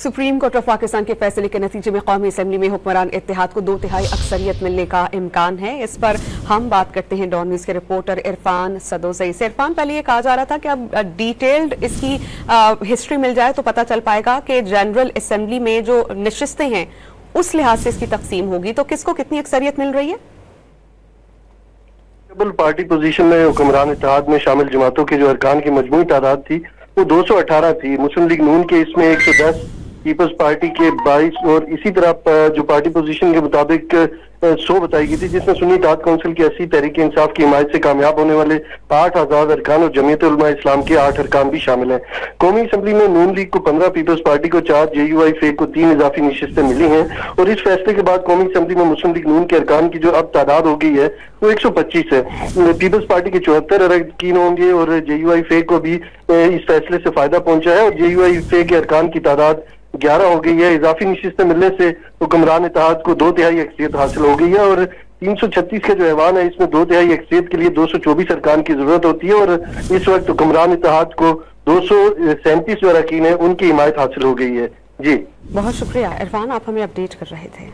Supreme court of Pakistan के फैसले के नतीजे में कौमी असेंबली में हुक्मरान इत्तेहाद को 2/3 अक्सरियत मिलने का इम्कान है। इस पर हम बात करते हैं डॉन न्यूज के रिपोर्टर इरफान सदोज़ई से। इरफान, पहले ये कहा जा रहा था कि अब डिटेल्ड इसकी हिस्ट्री मिल जाए तो पता चल पाएगा कि जनरल असेंबली में जो नशिस्तें हैं उस लिहाज से इसकी तकसीम होगी, तो किसको कितनी अक्सरियत मिल रही है? पार्टी पोजीशन में हुक्मरान इत्तेहाद में शामिल जमातों के जो अरकान की मजमूई तादाद थी वो 218 थी। मुस्लिम लीग नून के इसमें 110, पीपल्स पार्टी के 22 और इसी तरह जो पार्टी पोजीशन के मुताबिक 100 बताई गई थी, जिसमें सुन्नी इत्तेहाद काउंसिल की 80, तहरीक इंसाफ की हिमायत से कामयाब होने वाले 8 आजाद अरकान और जमीयत उलमा इस्लाम के 8 अरकान भी शामिल हैं। कौमी असम्बली में नून लीग को 15, पीपल्स पार्टी को 4, JUI फेक को 3 इजाफी नशिस्तें मिली हैं और इस फैसले के बाद कौमी असम्बली में मुस्लिम लीग नून के अरकान की जो अब तादाद हो गई है वो 125 है। पीपल्स पार्टी के 74 अरकान होंगे और JUI फेक को भी इस फैसले से फायदा पहुंचा है और JUI फेक के अरकान की तादाद 11 हो गई है। इजाफी नशिस्तें मिलने से हुक्मरान इत्तेहाद को 2/3 अक्सरियत हासिल हो गई है और 336 का जो ऐवान है इसमें 2/3 अक्सरियत के लिए 224 अरकान की जरूरत होती है और इस वक्त हुक्मरान इत्तेहाद को 237 जो अरकान है उनकी हिमायत हासिल हो गई है। जी बहुत शुक्रिया इरफान, आप हमें अपडेट कर रहे थे।